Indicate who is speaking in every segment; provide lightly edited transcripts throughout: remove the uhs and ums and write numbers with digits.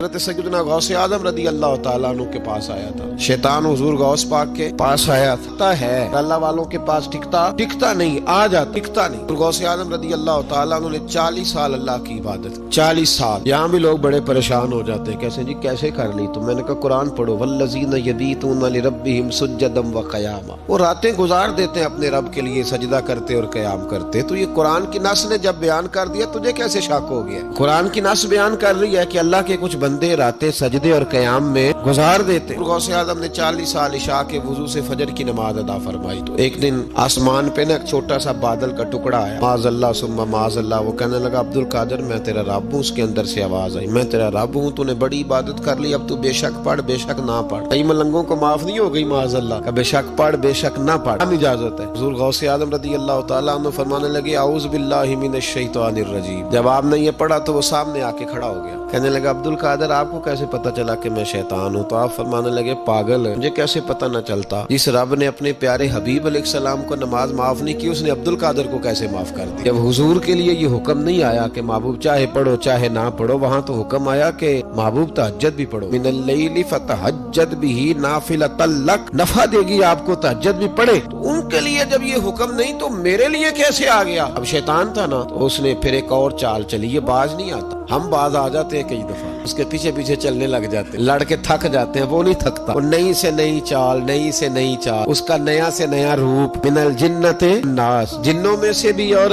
Speaker 1: حضرت سیدنا غوث اعظم رضی اللہ تعالیٰ عنہ کے پاس آیا تھا شیطان، حضور غوث پاک کے پاس آیا تھا ہے اللہ والوں کے پاس ٹکتا نہیں، آ جاتا ٹکتا نہیں۔ غوث اعظم رضی اللہ تعالیٰ عنہ نے 40 سال اللہ کی عبادت، 40 سال۔ یہاں بھی لوگ بڑے پریشان ہو جاتے ہیں، کیسے جی کیسے کر لی؟ تو میں نے کہا قرآن پڑھو، والذین یبیتون لربہم سجدا وقیاما، وہ راتیں گزار دیتے ہیں اپنے رب کے لیے سجدہ کرتے اور قیام کرتے۔ تو یہ قرآن کی نص نے جب بیان کر دیا، تجھے کیسے شک ہو گیا؟ قرآن کی نص بیان کر رہی ہے کہ اللہ کے کچھ بندے راتیں سجدے اور قیام میں گزار دیتے۔ غوث اعظم نے 40 سال عشاء کے وضو سے فجر کی نماز ادا فرمائی، تو ایک دن آسمان پہ نا ایک چھوٹا سا بادل کا ٹکڑا آیا، معاذ اللہ ثم معاذ اللہ۔ وہ کہنے لگا عبد القادر میں تیرا رب ہوں۔ اس کے اندر سے آواز آئی، میں تیرا رب ہوں، تو نے بڑی عبادت کر لی، اب تو بے شک پڑھ بے شک نہ پڑھ۔ کئی ملنگوں کو معاف نہیں ہو گئی معاذ اللہ کا، بے شک پڑھ بے شک نہ پڑھ، ہم اجازت ہے۔ حضور غوث اعظم رضی اللہ تعالیٰ عنہ فرمانے لگے اعوذ باللہ من الشیطان الرجیم۔ جب آپ نے یہ پڑھا تو وہ سامنے آ کے کھڑا ہو گیا، کہنے لگا عبد القادر آپ کو کیسے پتا چلا کہ میں شیطان ہوں؟ تو آپ فرمانے لگے پاگل، مجھے کیسے پتہ نہ چلتا؟ جس رب نے اپنے پیارے حبیب علیہ السلام کو نماز معاف نہیں کی، اس نے عبد القادر کو کیسے معاف کر دی؟ جب حضور کے لیے یہ حکم نہیں آیا کہ محبوب چاہے پڑھو چاہے نہ پڑھو، وہاں تو حکم آیا کہ محبوب تہجد بھی پڑھو، من اللیل فتہجد بہ نافلۃ لک، نفع دے گی آپ کو تہجد بھی پڑھے۔ تو ان کے لیے جب یہ حکم نہیں تو میرے لیے کیسے آ گیا؟ اب شیطان تھا نا، تو اس نے پھر ایک اور چال چلی، یہ باز نہیں آتا، ہم باز آ جاتے ہیں کئی دفعہ، اس کے پیچھے پیچھے چلنے لگ جاتے ہیں، لڑ کے تھک جاتے ہیں، وہ نہیں تھکتا، وہ نئی سے نئی چال، نئی سے نئی چال، اس کا نیا سے نیا روپ، من الجنت الناس، جنوں میں سے بھی اور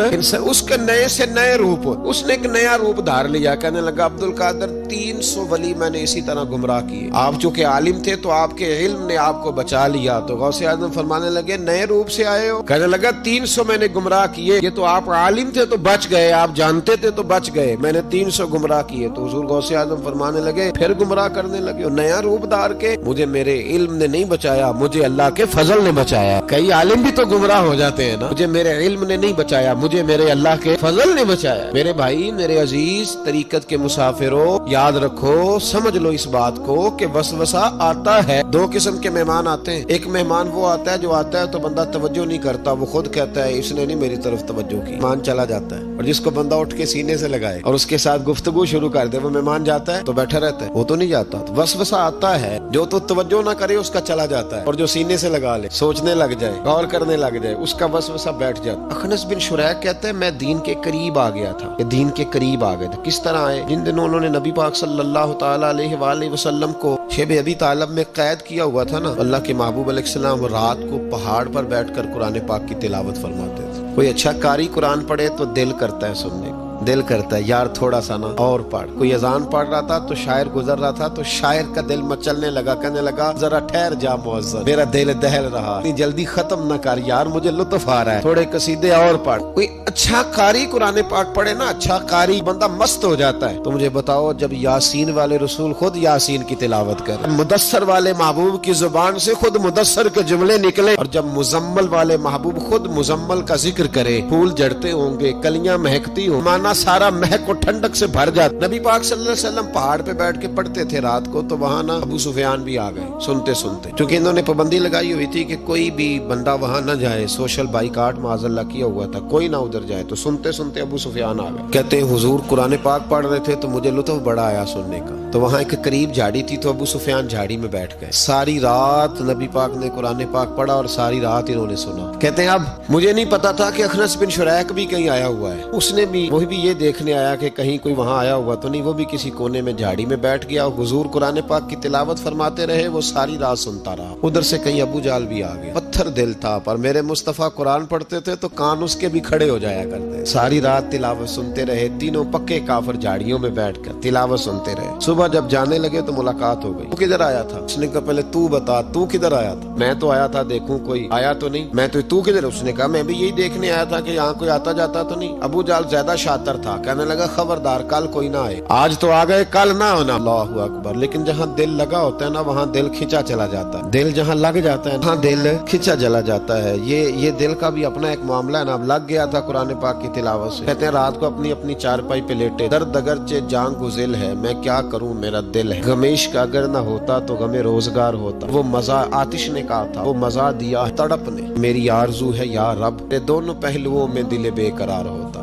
Speaker 1: اس کے نئے سے نئے روپ، اس نے ایک نیا روپ دھار لیا۔ کہنے لگا عبد القادر 300 ولی میں نے اسی طرح گمراہ کیے، آپ چونکہ عالم تھے تو آپ کے علم نے آپ کو بچا لیا۔ تو غوث اعظم فرمانے لگے نئے روپ سے آئے ہو؟ کہنے لگا 300 میں نے گمراہ کیے، یہ تو آپ عالم تھے تو بچ گئے، آپ جانتے تھے تو بچ گئے، میں نے 300 گمراہ کیے۔ تو حضور غوث اعظم فرمانے لگے پھر گمراہ کرنے لگے، اور نیا روپ دھار کے مجھے میرے علم نے نہیں بچایا، مجھے اللہ کے فضل نے بچایا۔ کئی عالم بھی تو گمراہ ہو جاتے ہیں نا، مجھے میرے علم نے نہیں بچایا، مجھے میرے اللہ کے فضل نے بچایا۔ میرے بھائی، میرے عزیز طریقت کے مسافروں، یاد رکھو، سمجھ لو اس بات کو کہ وسوسہ آتا ہے۔ دو قسم کے مہمان آتے ہیں، ایک مہمان وہ آتا ہے جو آتا ہے تو بندہ توجہ نہیں کرتا، وہ خود کہتا ہے اس نے نہیں میری طرف توجہ کی، مہمان چلا جاتا ہے۔ اور جس کو بندہ اٹھ کے سینے سے لگائے اور اس کے ساتھ گفتگو شروع کر دے، وہ مہمان جاتا ہے تو بیٹھا رہتا ہے، وہ تو نہیں جاتا۔ تو وسوسہ آتا ہے، جو تو توجہ نہ کرے اس کا چلا جاتا ہے، اور جو سینے سے لگا لے، سوچنے لگ جائے، غور کرنے لگ جائے، اس کا وسوسہ بیٹھ جاتا۔ اخنس بن شریح کہتا ہے میں دین کے قریب آ گیا تھا، یہ دین کے قریب آ گئے تھے۔ کس طرح آئے؟ جن دنوں انہوں نے نبی پاک صلی اللہ تعالی علیہ وآلہ وسلم کو شیب ابی طالب میں قید کیا ہوا تھا نا، اللہ کے محبوب علیہ السلام رات کو پہاڑ پر بیٹھ کر قرآن پاک کی تلاوت فرماتے تھے۔ کوئی اچھا قاری قرآن پڑھے تو دل کرتا ہے سننے کو، دل کرتا ہے یار تھوڑا سا نا اور پڑھ۔ کوئی اذان پڑھ رہا تھا تو شاعر گزر رہا تھا تو شاعر کا دل مچلنے لگا، کہنے لگا ذرا ٹھہر جا مؤذن، میرا دل دہل رہا، اتنی جلدی ختم نہ کر یار، مجھے لطف آ رہا ہے، تھوڑے قصیدے اور پڑھ۔ کوئی اچھا قاری قرآن پاک پڑھے نا، اچھا قاری، بندہ مست ہو جاتا ہے۔ تو مجھے بتاؤ جب یاسین والے رسول خود یاسین کی تلاوت کرے، مدثر والے محبوب کی زبان سے خود مدثر کے جملے نکلے، اور جب مزمل والے محبوب خود مزمل کا ذکر کرے، پھول جڑتے ہوں گے، کلیاں مہکتی ہوں، مانا سارا مہک و ٹھنڈک سے بھر جاتا۔ نبی پاک صلی اللہ علیہ وسلم پہاڑ پہ بیٹھ کے پڑھتے تھے رات کو، تو وہاں نا ابو سفیان بھی آ گئے سنتے سنتے، کیونکہ انہوں نے پابندی لگائی ہوئی تھی کہ کوئی بھی بندہ وہاں نہ جائے، سوشل بائیکاٹ معاذ اللہ کیا ہوا تھا، کوئی نہ ادھر جائے۔ تو سنتے سنتے ابو سفیان آ گئے، کہتے ہیں حضور قرآن پاک پڑھ رہے تھے تو مجھے لطف بڑا آیا سننے کا۔ تو وہاں ایک قریب جھاڑی تھی تو ابو سفیان جھاڑی میں بیٹھ گئے، ساری رات نبی پاک نے قرآن پاک پڑھا اور ساری رات انہوں نے سنا۔ کہتے ہیں اب مجھے نہیں پتا تھا کہ اخنس بن شریح بھی کہیں آیا ہوا ہے، اس نے بھی وہی بھی یہ دیکھنے آیا کہ کہیں کوئی وہاں آیا ہوا تو نہیں، وہ بھی کسی کونے میں جھاڑی میں بیٹھ گیا، حضور قرآن پاک کی تلاوت فرماتے رہے، وہ ساری رات سنتا رہا۔ ادھر سے کہیں ابو جال بھی آ گئے، پتھر دل تھا، پر میرے مصطفیٰ قرآن پڑھتے تھے تو کان اس کے بھی کھڑے ہو جایا کرتے، ساری رات تلاوت سنتے رہے، تینوں پکے کافر جھاڑیوں میں بیٹھ کر تلاوت سنتے رہے۔ صبح جب جانے لگے تو ملاقات ہو گئی، تو کدھر آیا تھا؟ اس نے کہا پہلے تو بتا تو کدھر آیا تھا؟ میں تو آیا تھا دیکھوں کوئی آیا تو نہیں، میں تو کدھر؟ اس نے کہا میں بھی یہی دیکھنے آیا تھا کہ یہاں کوئی آتا جاتا تو نہیں۔ ابو جال زیادہ شاطر تھا، کہنے لگا خبردار کل کوئی نہ آئے، آج تو آ گئے کل نہ ہونا۔ اللہ اکبر۔ لیکن جہاں دل لگا ہوتا ہے نا وہاں دل کھینچا چلا جاتا ہے، دل جہاں لگ جاتا ہے وہاں دل کھینچا چلا جاتا ہے۔ یہ دل کا بھی اپنا ایک معاملہ ہے نا، اب لگ گیا تھا قرآن پاک کی تلاوت سے۔ کہتے ہیں رات کو اپنی چارپائی پہ لیٹے، درد اگرچہ جان گزل ہے، میں کیا کروں میرا دل ہے، غمیش کا اگر نہ ہوتا تو غم روزگار ہوتا، وہ مزہ آتش نے کہا تھا، وہ مزہ دیا تڑپ نے، میری آرزو ہے یا رب، دونوں پہلوؤں میں دل بے قرار ہوتا۔